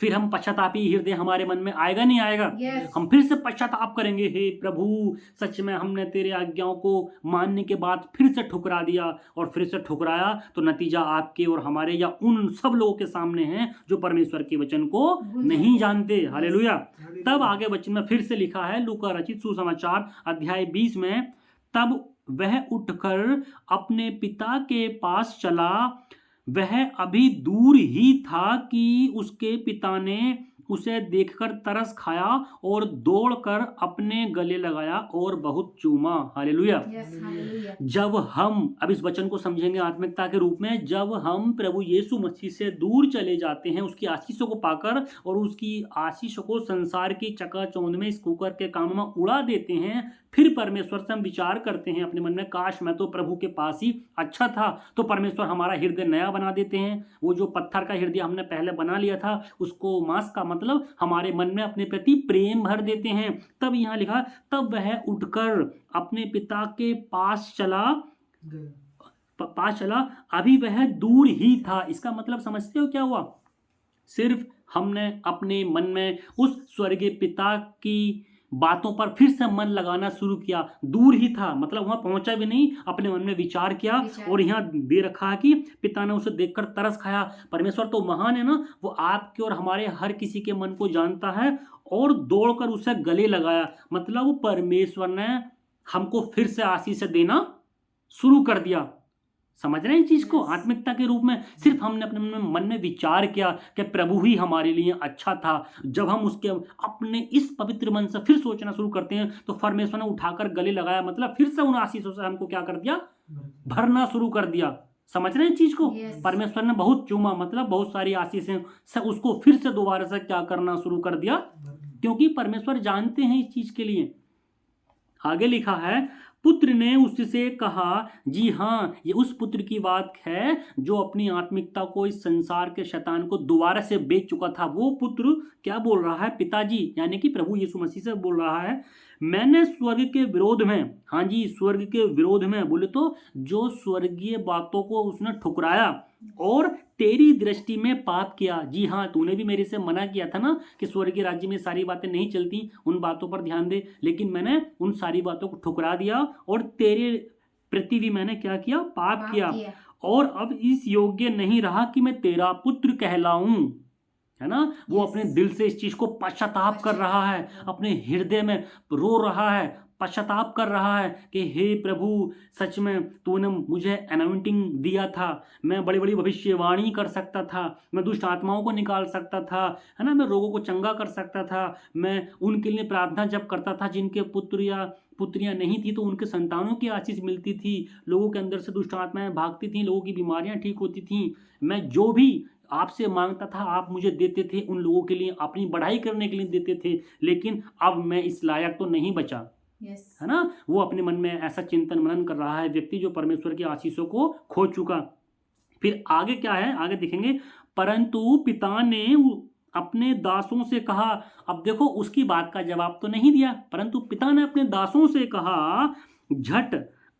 फिर हम पश्चातापी हृदय हमारे मन में आएगा नहीं आएगा? हम फिर से पश्चाताप करेंगे, हे प्रभु, सच में हमने तेरे आज्ञाओं को मानने के बाद फिर से ठुकरा दिया, और फिर से ठुकराया तो नतीजा आपके और हमारे या उन सब लोगों के सामने है जो परमेश्वर के वचन को नहीं जानते। हालेलुया। तब आगे वचन में फिर से लिखा है, लूका रचित सुसमाचार अध्याय 20 में, तब वह उठकर अपने पिता के पास चला। वह अभी दूर ही था कि उसके पिता ने उसे देखकर तरस खाया और दौड़कर अपने गले लगाया और बहुत चूमा। हालेलुया। जब हम अब इस वचन को समझेंगे आत्मिकता के रूप में, जब हम प्रभु यीशु मसीह से दूर चले जाते हैं उसकी आशीषों को पाकर और उसकी आशीषों को संसार की चकाचौंध में इस कुकर के काम में उड़ा देते हैं, फिर परमेश्वर से हम विचार करते हैं अपने मन में, काश मैं तो प्रभु के पास ही अच्छा था। तो परमेश्वर हमारा हृदय नया बना देते हैं। वो जो पत्थर का हृदय हमने पहले बना लिया था उसको मांस का मतलब हमारे मन में अपने प्रति प्रेम भर देते हैं। तब यहाँ लिखा, तब वह उठकर अपने पिता के पास चला, अभी वह दूर ही था। इसका मतलब समझते हो क्या हुआ? सिर्फ हमने अपने मन में उस स्वर्गीय पिता की बातों पर फिर से मन लगाना शुरू किया। दूर ही था मतलब वहां पहुंचा भी नहीं, अपने मन में विचार किया। और यहाँ दे रखा है कि पिता ने उसे देखकर तरस खाया। परमेश्वर तो महान है ना, वो आपके और हमारे हर किसी के मन को जानता है और दौड़कर उसे गले लगाया। मतलब वो परमेश्वर ने हमको फिर से आशीष देना शुरू कर दिया। समझ रहे हैं इस चीज को? आत्मिकता के रूप में सिर्फ हमने अपने मन में विचार किया कि प्रभु ही हमारे लिए अच्छा था। जब हम उसके अपने इस पवित्र मन से फिर सोचना शुरू करते हैं तो परमेश्वर ने उठाकर गले लगाया, मतलब फिर से उन आशीषों से हमको क्या कर दिया? भरना शुरू कर दिया। समझ रहे हैं चीज को? परमेश्वर ने बहुत चूमा, मतलब बहुत सारी आशीषें से उसको फिर से दोबारा से क्या करना शुरू कर दिया, क्योंकि परमेश्वर जानते हैं इस चीज के लिए। आगे लिखा है, पुत्र ने उससे कहा, जी हाँ, ये उस पुत्र की बात है जो अपनी आत्मिकता को इस संसार के शैतान को दोबारा से बेच चुका था। वो पुत्र क्या बोल रहा है? पिताजी यानी कि प्रभु यीशु मसीह से बोल रहा है, मैंने स्वर्ग के विरोध में, हाँ जी, स्वर्ग के विरोध में, बोले तो जो स्वर्गीय बातों को उसने ठुकराया और तेरी दृष्टि में पाप किया। जी हाँ, तूने भी मेरे से मना किया था ना कि स्वर्गीय राज्य में सारी बातें नहीं चलती, उन बातों पर ध्यान दे, लेकिन मैंने उन सारी बातों को ठुकरा दिया और तेरे प्रति भी मैंने क्या किया? पाप किया। और अब इस योग्य नहीं रहा कि मैं तेरा पुत्र कहलाऊं, है ना। वो अपने दिल से इस चीज को पश्चाताप कर रहा है, अपने हृदय में रो रहा है, पश्चाताप कर रहा है कि हे प्रभु, सच में तूने मुझे अनाउंटिंग दिया था, मैं बड़ी बड़ी भविष्यवाणी कर सकता था, मैं दुष्ट आत्माओं को निकाल सकता था, है ना, मैं रोगों को चंगा कर सकता था, मैं उनके लिए प्रार्थना जब करता था जिनके पुत्र या पुत्रियां नहीं थी तो उनके संतानों की आशीष मिलती थी, लोगों के अंदर से दुष्ट आत्माएं भागती थी, लोगों की बीमारियां ठीक होती थी, मैं जो भी आपसे मांगता था आप मुझे देते थे, उन लोगों के लिए अपनी बढ़ाई करने के लिए देते थे, लेकिन अब मैं इस लायक तो नहीं बचा। है ना। वो अपने मन में ऐसा चिंतन मनन कर रहा है व्यक्ति जो परमेश्वर की आशीषों को खो चुका। फिर आगे क्या है, आगे देखेंगे, परंतु पिता ने अपने दासों से कहा। अब देखो उसकी बात का जवाब तो नहीं दिया, परंतु पिता ने अपने दासों से कहा, झट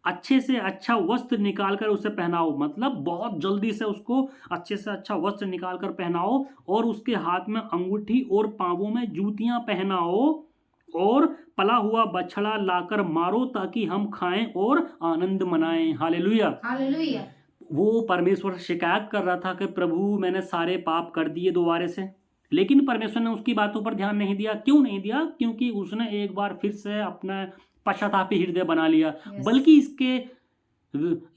अच्छे से अच्छा वस्त्र निकालकर उसे पहनाओ, मतलब बहुत जल्दी से उसको अच्छे से अच्छा वस्त्र निकालकर पहनाओ और उसके हाथ में अंगूठी और पांवों में जूतियां पहनाओ और पला हुआ बछड़ा लाकर मारो ताकि हम खाएं और आनंद मनाएं। Hallelujah, hallelujah. वो परमेश्वर से शिकायत कर रहा था कि प्रभु मैंने सारे पाप कर दिए दोबारा से, लेकिन परमेश्वर ने उसकी बातों पर ध्यान नहीं दिया। क्यों नहीं दिया? क्योंकि उसने एक बार फिर से अपना पश्चातापी हृदय बना लिया। बल्कि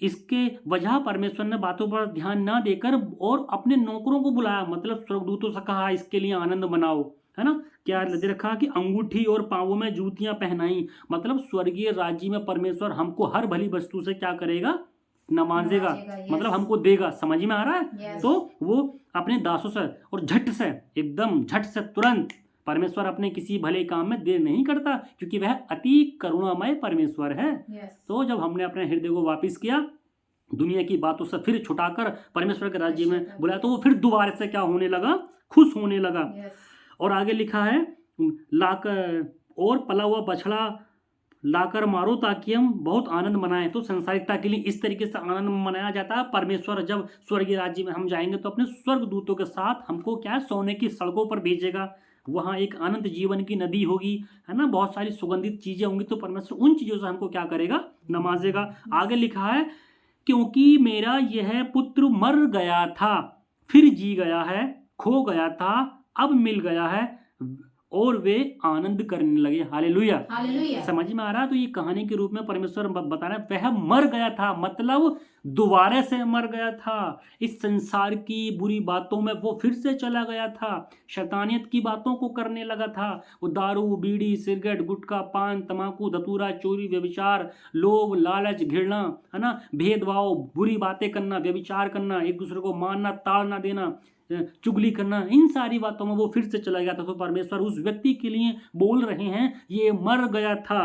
इसके वजह परमेश्वर ने बातों पर ध्यान ना देकर और अपने नौकरों को बुलाया, मतलब स्वर्गदूतों से कहा इसके लिए आनंद मनाओ, है ना। क्या दे रखा कि अंगूठी और पांवों में जूतियां पहनाई, मतलब स्वर्गीय राज्य में परमेश्वर हमको हर भली वस्तु से क्या करेगा? नवाजेगा, मतलब हमको देगा। समझ में आ रहा है? तो वो अपने दासों से और झट से, एकदम झट से, तुरंत, परमेश्वर अपने किसी भले काम में देर नहीं करता क्योंकि वह अति करुणामय परमेश्वर है। तो जब हमने अपने हृदय को वापस किया, दुनिया की बातों से फिर छुटाकर परमेश्वर के राज्य में बुलाया, तो वो फिर दोबारा से क्या होने लगा? खुश होने लगा। और आगे लिखा है, लाकर और पला हुआ बछड़ा लाकर मारो ताकि हम बहुत आनंद मनाएं। तो संसारिकता के लिए इस तरीके से आनंद मनाया जाता है। परमेश्वर जब स्वर्गीय राज्य में हम जाएंगे तो अपने स्वर्ग दूतों के साथ हमको क्या, सोने की सड़कों पर भेजेगा। वहाँ एक अनंत जीवन की नदी होगी, है ना, बहुत सारी सुगंधित चीजें होंगी। तो परमेश्वर उन चीजों से हमको क्या करेगा? नवाजेगा। आगे लिखा है, क्योंकि मेरा यह पुत्र मर गया था फिर जी गया है, खो गया था अब मिल गया है, और वे आनंद करने लगे। हालेलुया। हालेलुया। समझ में आ रहा? तो ये कहानी के रूप में परमेश्वर बता रहा है वह मर गया था, मतलब दोबारा से मर गया था। इस संसार की बुरी बातों में वो फिर से चला गया था, शैतानियत की बातों को करने लगा था। वो दारू, बीड़ी, सिगरेट, गुटखा, पान, तम्बाकू, धतूरा, चोरी, व्यभिचार, लोभ, लालच, घृणा, है ना, भेदभाव, बुरी बातें करना, व्यभिचार करना, एक दूसरे को मारना, ताड़ना देना, चुगली करना, इन सारी बातों में वो फिर से चला गया था। तो परमेश्वर उस व्यक्ति के लिए बोल रहे हैं ये मर गया था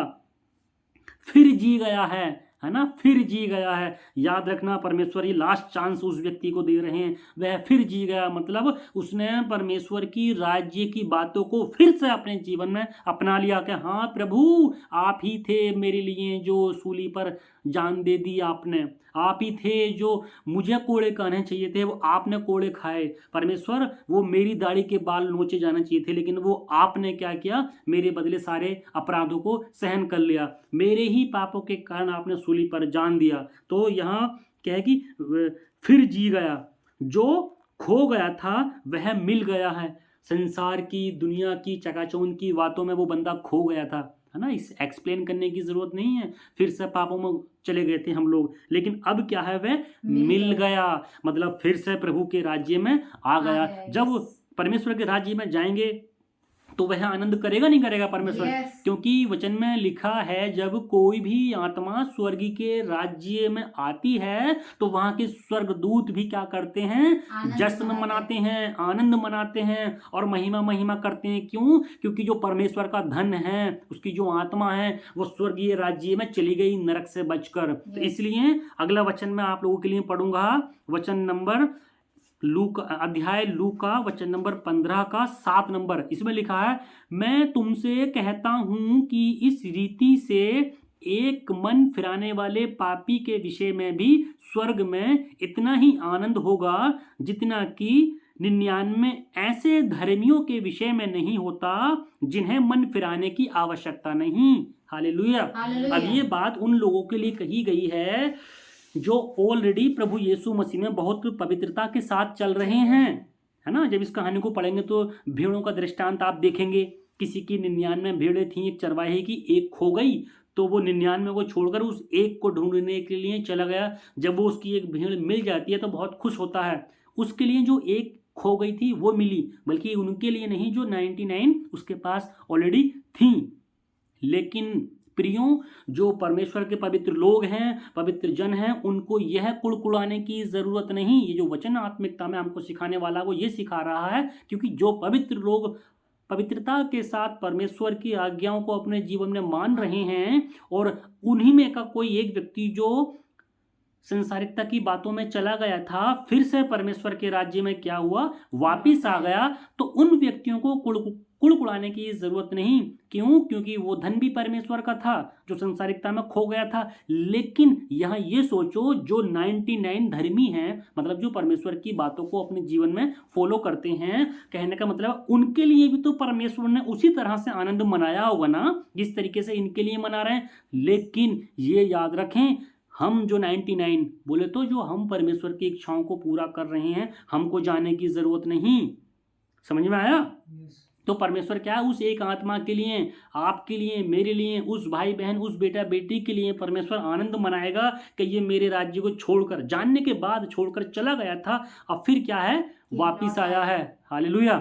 फिर जी गया है ना, फिर जी गया है। याद रखना, परमेश्वर ये लास्ट चांस उस व्यक्ति को दे रहे हैं। वह फिर जी गया मतलब उसने परमेश्वर की राज्य की बातों को फिर से अपने जीवन में अपना लिया कि हाँ प्रभु, आप ही थे मेरे लिए जो सूली पर जान दे दी आपने, आप ही थे जो मुझे कोड़े खाने चाहिए थे, वो आपने कोड़े खाए। परमेश्वर, वो मेरी दाढ़ी के बाल नोचे जाना चाहिए थे, लेकिन वो आपने क्या किया, मेरे बदले सारे अपराधों को सहन कर लिया, मेरे ही पापों के कारण आपने सूली पर जान दिया। तो यहाँ क्या है कि फिर जी गया, जो खो गया था वह मिल गया है। संसार की, दुनिया की चकाचौंध की बातों में वो बंदा खो गया था, है ना। इस एक्सप्लेन करने की जरूरत नहीं है, फिर से पापों में चले गए थे हम लोग, लेकिन अब क्या है, वह मिल गया, मतलब फिर से प्रभु के राज्य में आ गया। जब परमेश्वर के राज्य में जाएंगे तो वह आनंद करेगा नहीं करेगा परमेश्वर? क्योंकि वचन में लिखा है जब कोई भी आत्मा स्वर्ग के राज्य में आती है तो वहां के स्वर्गदूत भी क्या करते हैं, जश्न मनाते हैं, आनंद मनाते हैं और महिमा करते हैं। क्यों? क्योंकि जो परमेश्वर का धन है, उसकी जो आत्मा है, वो स्वर्गीय राज्य में चली गई नरक से बचकर। तो इसलिए अगला वचन मैं आप लोगों के लिए पढ़ूंगा, वचन नंबर अध्याय लूका वचन नंबर 15 का 7 नंबर। इसमें लिखा है, मैं तुमसे कहता हूं कि इस रीति से एक मन फिराने वाले पापी के विषय में भी स्वर्ग में इतना ही आनंद होगा जितना कि 99 ऐसे धर्मियों के विषय में नहीं होता जिन्हें मन फिराने की आवश्यकता नहीं। हालेलुया। अब ये बात उन लोगों के लिए कही गई है जो ऑलरेडी प्रभु यीशु मसीह में बहुत पवित्रता के साथ चल रहे हैं, है ना। जब इस कहानी को पढ़ेंगे तो भेड़ों का दृष्टांत आप देखेंगे। किसी की 99 भेड़ें थी, एक चरवाहे की एक खो गई, तो वो 99 को छोड़कर उस एक को ढूंढने के लिए चला गया। जब वो उसकी एक भेड़ मिल जाती है तो बहुत खुश होता है। उसके लिए जो एक खो गई थी वो मिली, बल्कि उनके लिए नहीं जो 99 उसके पास ऑलरेडी थी। लेकिन प्रियों, जो परमेश्वर के पवित्र लोग हैं, पवित्र जन हैं, उनको यह कुड़कुड़ाने की जरूरत नहीं। ये जो वचन आत्मिकता में हमको सिखाने वाला वो ये सिखा रहा है, क्योंकि जो पवित्र लोग पवित्रता के साथ परमेश्वर की आज्ञाओं को अपने जीवन में मान रहे हैं और उन्हीं में का कोई एक व्यक्ति जो संसारिकता की बातों में चला गया था, फिर से परमेश्वर के राज्य में क्या हुआ, वापिस आ गया, तो उन व्यक्तियों को कुड़कुड़ाने की जरूरत नहीं। क्यों? क्योंकि वो धन भी परमेश्वर का था जो संसारिकता में खो गया था। लेकिन यहाँ ये सोचो, जो 99 धर्मी हैं, मतलब जो परमेश्वर की बातों को अपने जीवन में फॉलो करते हैं, कहने का मतलब उनके लिए भी तो परमेश्वर ने उसी तरह से आनंद मनाया होगा ना, जिस तरीके से इनके लिए मना रहे हैं। लेकिन ये याद रखें, हम जो 99 बोले तो जो हम परमेश्वर की इच्छाओं को पूरा कर रहे हैं, हमको जाने की जरूरत नहीं। समझ में आया? तो परमेश्वर क्या है, उस एक आत्मा के लिए, आपके लिए, मेरे लिए, उस भाई बहन, उस बेटा बेटी के लिए परमेश्वर आनंद मनाएगा कि ये मेरे राज्य को छोड़कर, जानने के बाद छोड़कर चला गया था, अब फिर क्या है, वापिस आया है। हालेलुया।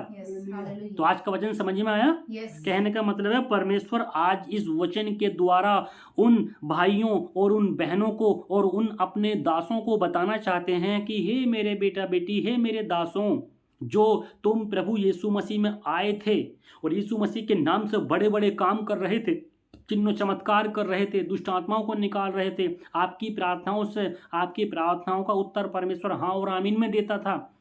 तो आज का वचन समझ में आया? कहने का मतलब है परमेश्वर आज इस वचन के द्वारा उन भाइयों और उन बहनों को और उन अपने दासों को बताना चाहते हैं कि हे मेरे बेटा बेटी, हे मेरे दासों, जो तुम प्रभु यीशु मसीह में आए थे और यीशु मसीह के नाम से बड़े बड़े काम कर रहे थे, चिन्ह चमत्कार कर रहे थे, दुष्ट आत्माओं को निकाल रहे थे, आपकी प्रार्थनाओं का उत्तर परमेश्वर हाँ और आमीन में देता था।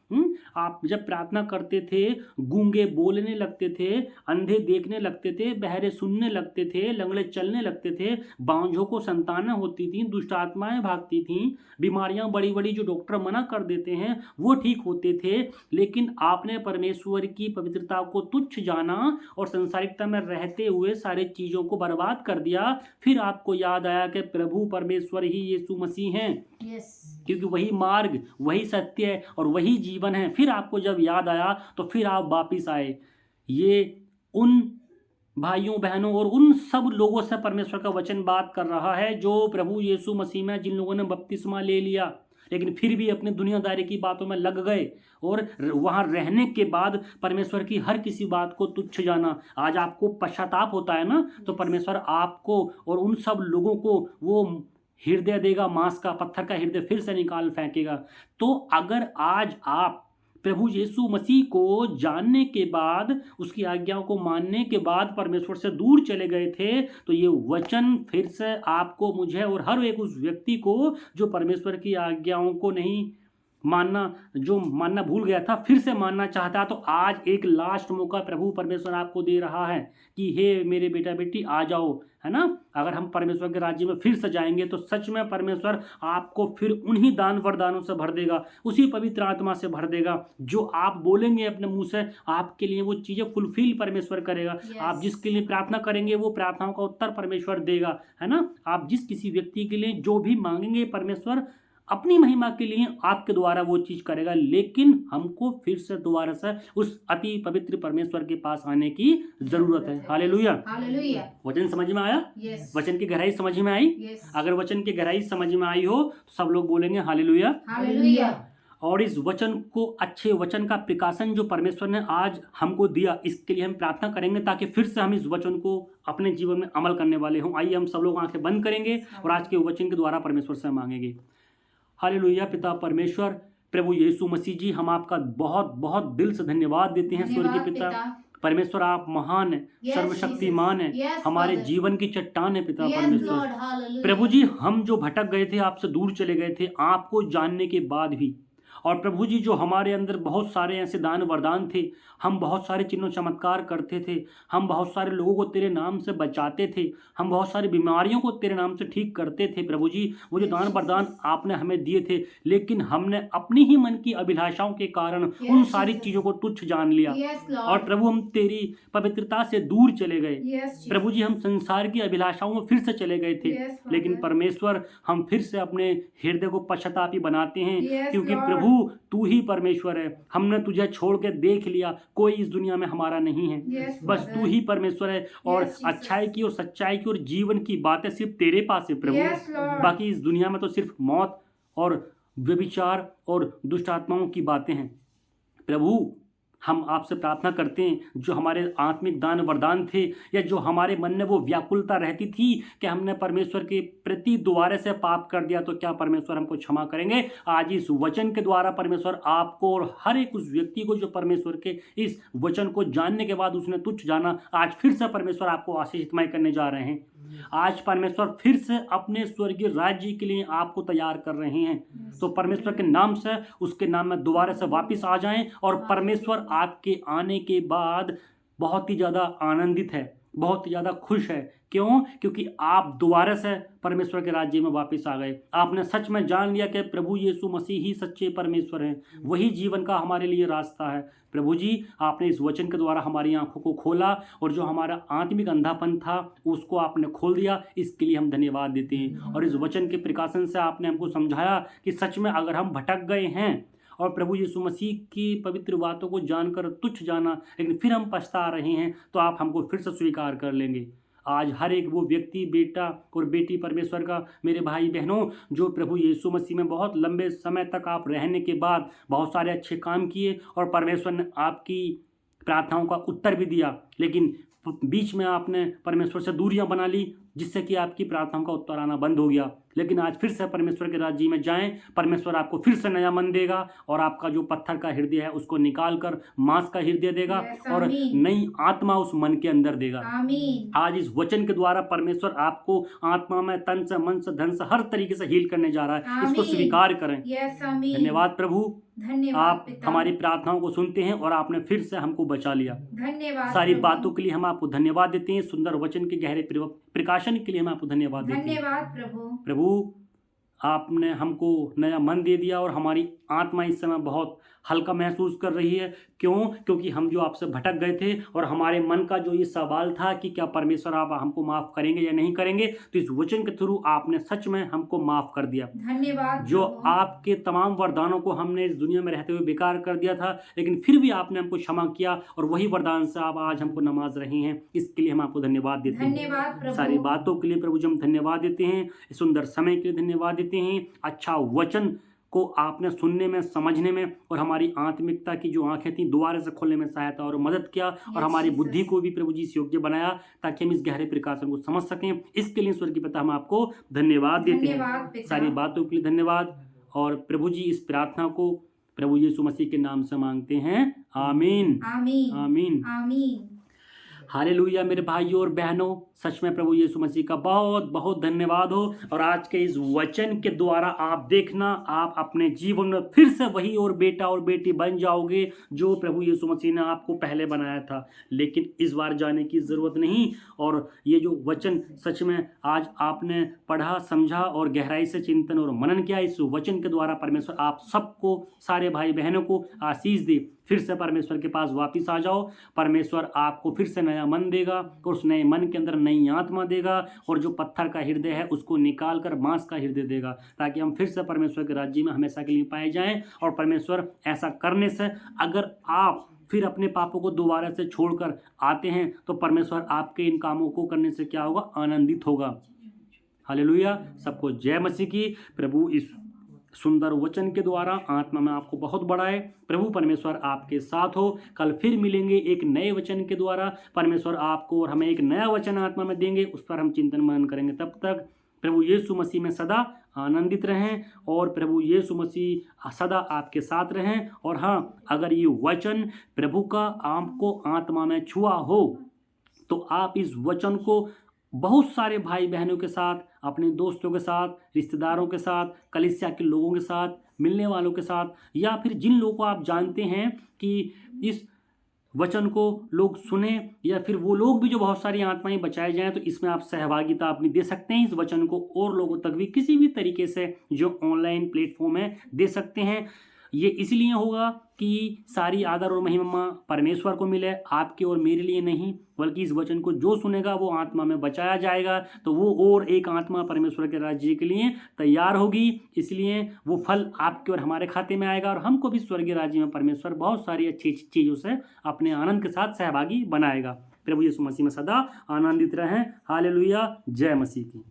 आप जब प्रार्थना करते थे, गूंगे बोलने लगते थे, अंधे देखने लगते थे, बहरे सुनने लगते थे, लंगड़े चलने लगते थे, बांझों को संतानें होती थी, दुष्ट आत्माएं भागती थीं, बीमारियां बड़ी बड़ी जो डॉक्टर मना कर देते हैं वो ठीक होते थे। लेकिन आपने परमेश्वर की पवित्रता को तुच्छ जाना और संसारिकता में रहते हुए सारी चीजों को बर्बाद कर दिया। फिर आपको याद आया कि प्रभु परमेश्वर ही यीशु मसीह हैं, क्योंकि वही मार्ग, वही सत्य है और वही जीवन है। फिर आपको जब याद आया तो फिर आप वापिस आए। ये उन भाइयों बहनों और उन सब लोगों से परमेश्वर का वचन बात कर रहा है जो प्रभु यीशु मसीह में जिन लोगों ने बपतिस्मा ले लिया लेकिन फिर भी अपने दुनियादारी की बातों में लग गए और वहां रहने के बाद परमेश्वर की हर किसी बात को तुच्छ जाना। आज आपको पश्चाताप होता है ना, तो परमेश्वर आपको और उन सब लोगों को वो हृदय देगा, मांस का, पत्थर का हृदय फिर से निकाल फेंकेगा। तो अगर आज आप प्रभु यीशु मसीह को जानने के बाद, उसकी आज्ञाओं को मानने के बाद परमेश्वर से दूर चले गए थे, तो ये वचन फिर से आपको, मुझे और हर एक उस व्यक्ति को जो परमेश्वर की आज्ञाओं को नहीं मानना, जो मानना भूल गया था, फिर से मानना चाहता है, तो आज एक लास्ट मौका प्रभु परमेश्वर आपको दे रहा है कि हे मेरे बेटा बेटी आ जाओ, है ना। अगर हम परमेश्वर के राज्य में फिर से जाएंगे तो सच में परमेश्वर आपको फिर उन्हीं दान वरदानों से भर देगा, उसी पवित्र आत्मा से भर देगा। जो आप बोलेंगे अपने मुंह से, आपके लिए वो चीज़ें फुलफिल परमेश्वर करेगा। आप जिसके लिए प्रार्थना करेंगे वो प्रार्थनाओं का उत्तर परमेश्वर देगा, है ना। आप जिस किसी व्यक्ति के लिए जो भी मांगेंगे परमेश्वर अपनी महिमा के लिए आपके द्वारा वो चीज करेगा। लेकिन हमको फिर से दोबारा से उस अति पवित्र परमेश्वर के पास आने की जरूरत है। Hallelujah, hallelujah. वचन समझ में आया? यस। वचन की गहराई समझ में आई? यस। अगर वचन की गहराई समझ में आई हो तो सब लोग बोलेंगे हालेलुया, हालेलुया। और इस वचन को, अच्छे वचन का प्रकाशन जो परमेश्वर ने आज हमको दिया, इसके लिए हम प्रार्थना करेंगे ताकि फिर से हम इस वचन को अपने जीवन में अमल करने वाले हों। आइए हम सब लोग आंखें बंद करेंगे और आज के वचन के द्वारा परमेश्वर से मांगेंगे। हालेलुया। पिता परमेश्वर, प्रभु यीशु मसीह जी, हम आपका बहुत बहुत दिल से धन्यवाद देते हैं। स्वर्गीय पिता परमेश्वर, आप महान है, सर्वशक्तिमान है, हमारे जीवन की चट्टान है पिता परमेश्वर। प्रभु जी, हम जो भटक गए थे, आपसे दूर चले गए थे, आपको जानने के बाद भी, और प्रभु जी जो हमारे अंदर बहुत सारे ऐसे दान वरदान थे, हम बहुत सारे चिन्ह चमत्कार करते थे, हम बहुत सारे लोगों को तेरे नाम से बचाते थे, हम बहुत सारी बीमारियों को तेरे नाम से ठीक करते थे। प्रभु जी, वो जो दान वरदान आपने हमें दिए थे, लेकिन हमने अपनी ही मन की अभिलाषाओं के कारण उन सारी चीज़ों को तुच्छ जान लिया, और प्रभु हम तेरी पवित्रता से दूर चले गए। प्रभु जी, हम संसार की अभिलाषाओं में फिर से चले गए थे, लेकिन परमेश्वर हम फिर से अपने हृदय को पश्चातापी बनाते हैं, क्योंकि प्रभु तू ही परमेश्वर है। हमने तुझे छोड़ के देख लिया, कोई इस दुनिया में हमारा नहीं है, बस तू ही परमेश्वर है। और अच्छाई की और सच्चाई की और जीवन की बातें सिर्फ तेरे पास है प्रभु। बाकी इस दुनिया में तो सिर्फ मौत और व्यभिचार और दुष्ट आत्माओं की बातें हैं। प्रभु, हम आपसे प्रार्थना करते हैं, जो हमारे आत्मिक दान वरदान थे, या जो हमारे मन में वो व्याकुलता रहती थी कि हमने परमेश्वर के प्रति दोबारा से पाप कर दिया, तो क्या परमेश्वर हमको क्षमा करेंगे? आज इस वचन के द्वारा परमेश्वर आपको और हर एक उस व्यक्ति को जो परमेश्वर के इस वचन को जानने के बाद उसने तुच्छ जाना, आज फिर से परमेश्वर आपको आशीषितमय करने जा रहे हैं। आज परमेश्वर फिर से अपने स्वर्गीय राज्य के लिए आपको तैयार कर रहे हैं। तो परमेश्वर के नाम से, उसके नाम में दोबारा से वापस आ जाएं, और परमेश्वर आपके आने के बाद बहुत ही ज़्यादा आनंदित है, बहुत ही ज़्यादा खुश है। क्यों? क्योंकि आप दोबारा से परमेश्वर के राज्य में वापस आ गए। आपने सच में जान लिया कि प्रभु यीशु मसीह ही सच्चे परमेश्वर हैं, वही जीवन का हमारे लिए रास्ता है। प्रभु जी, आपने इस वचन के द्वारा हमारी आंखों को खोला, और जो हमारा आत्मिक अंधापन था उसको आपने खोल दिया, इसके लिए हम धन्यवाद देते हैं। और इस वचन के प्रकाशन से आपने हमको समझाया कि सच में अगर हम भटक गए हैं और प्रभु यीशु मसीह की पवित्र बातों को जानकर तुच्छ जाना, लेकिन फिर हम पछता रहे हैं, तो आप हमको फिर से स्वीकार कर लेंगे। आज हर एक वो व्यक्ति, बेटा और बेटी परमेश्वर का, मेरे भाई बहनों, जो प्रभु यीशु मसीह में बहुत लंबे समय तक आप रहने के बाद बहुत सारे अच्छे काम किए, और परमेश्वर ने आपकी प्रार्थनाओं का उत्तर भी दिया, लेकिन बीच में आपने परमेश्वर से दूरियां बना ली, जिससे कि आपकी प्रार्थनाओं का उत्तर आना बंद हो गया। लेकिन आज फिर से परमेश्वर के राज्य में जाएं, परमेश्वर आपको फिर से नया मन देगा, और आपका जो पत्थर का हृदय है उसको निकाल कर मांस का हृदय देगा, और नई आत्मा उस मन के अंदर देगा। आज इस वचन के द्वारा परमेश्वर आपको आत्मा में, तन से, मन से, धन से, हर तरीके से हील करने जा रहा है। इसको स्वीकार करें। धन्यवाद प्रभु, आप हमारी प्रार्थनाओं को सुनते हैं, और आपने फिर से हमको बचा लिया। धन्यवाद। सारी बातों के लिए हम आपको धन्यवाद देते हैं। सुंदर वचन के गहरे प्रकाशन के लिए हम आपको धन्यवाद देते हैं। धन्यवाद प्रभु, आपने हमको नया मन दे दिया, और हमारी आत्मा इस समय बहुत हल्का महसूस कर रही है। क्यों? क्योंकि हम जो आपसे भटक गए थे और हमारे मन का जो ये सवाल था कि क्या परमेश्वर आप हमको माफ़ करेंगे या नहीं करेंगे, तो इस वचन के थ्रू आपने सच में हमको माफ़ कर दिया। धन्यवाद जो प्रभु। आपके तमाम वरदानों को हमने इस दुनिया में रहते हुए बेकार कर दिया था, लेकिन फिर भी आपने हमको क्षमा किया और वही वरदान से आप आज हमको नमाज रहे हैं। इसके लिए हम आपको धन्यवाद देते हैं। धन्यवाद प्रभु। सारी बातों के लिए प्रभु जी हम धन्यवाद देते हैं। इस सुंदर समय के लिए धन्यवाद देते हैं। अच्छा वचन को आपने सुनने में, समझने में और हमारी आत्मिकता की जो आंखें थी दोबारा से खोलने में सहायता और मदद किया और हमारी बुद्धि को भी प्रभु जी इस योग्य बनाया ताकि हम इस गहरे प्रकाशन को समझ सकें। इसके लिए स्वर्गीय पिता हम आपको धन्यवाद देते धन्यवाद हैं। पिता। सारी बातों के लिए धन्यवाद। और प्रभु जी इस प्रार्थना को प्रभु यीशु मसीह के नाम से मांगते हैं। आमीन आमीन आमीन आमीन। हालेलुया। मेरे भाइयों और बहनों, सच में प्रभु यीशु मसीह का बहुत बहुत धन्यवाद हो। और आज के इस वचन के द्वारा आप देखना, आप अपने जीवन में फिर से वही और बेटा और बेटी बन जाओगे जो प्रभु यीशु मसीह ने आपको पहले बनाया था। लेकिन इस बार जाने की ज़रूरत नहीं। और ये जो वचन सच में आज आपने पढ़ा, समझा और गहराई से चिंतन और मनन किया, इस वचन के द्वारा परमेश्वर आप सबको, सारे भाई बहनों को आशीष दे। फिर से परमेश्वर के पास वापस आ जाओ। परमेश्वर आपको फिर से नया मन देगा और उस नए मन के अंदर नई आत्मा देगा और जो पत्थर का हृदय है उसको निकाल कर मांस का हृदय देगा, ताकि हम फिर से परमेश्वर के राज्य में हमेशा के लिए पाए जाएं। और परमेश्वर ऐसा करने से अगर आप फिर अपने पापों को दोबारा से छोड़कर आते हैं तो परमेश्वर आपके इन कामों को करने से क्या होगा? आनंदित होगा। हालेलुया। सबको जय मसीह की। प्रभु इस सुंदर वचन के द्वारा आत्मा में आपको बहुत बढ़ाए। प्रभु परमेश्वर आपके साथ हो। कल फिर मिलेंगे एक नए वचन के द्वारा। परमेश्वर आपको और हमें एक नया वचन आत्मा में देंगे, उस पर हम चिंतन मनन करेंगे। तब तक प्रभु यीशु मसीह में सदा आनंदित रहें और प्रभु यीशु मसीह सदा आपके साथ रहें। और हाँ, अगर ये वचन प्रभु का आपको आत्मा में छुआ हो तो आप इस वचन को बहुत सारे भाई बहनों के साथ, अपने दोस्तों के साथ, रिश्तेदारों के साथ, कलीसिया के लोगों के साथ, मिलने वालों के साथ, या फिर जिन लोगों को आप जानते हैं कि इस वचन को लोग सुने, या फिर वो लोग भी जो बहुत सारी आत्माएं बचाए जाएं, तो इसमें आप सहभागिता अपनी दे सकते हैं। इस वचन को और लोगों तक भी किसी भी तरीके से जो ऑनलाइन प्लेटफॉर्म है दे सकते हैं। ये इसलिए होगा कि सारी आदर और महिमा परमेश्वर को मिले, आपके और मेरे लिए नहीं, बल्कि इस वचन को जो सुनेगा वो आत्मा में बचाया जाएगा, तो वो और एक आत्मा परमेश्वर के राज्य के लिए तैयार होगी। इसलिए वो फल आपके और हमारे खाते में आएगा और हमको भी स्वर्गीय राज्य में परमेश्वर बहुत सारी अच्छी अच्छी चीज़ों से अपने आनंद के साथ सहभागी बनाएगा। प्रभु यीशु मसीह में सदा आनंदित रहें। हालेलुया। जय मसीह की।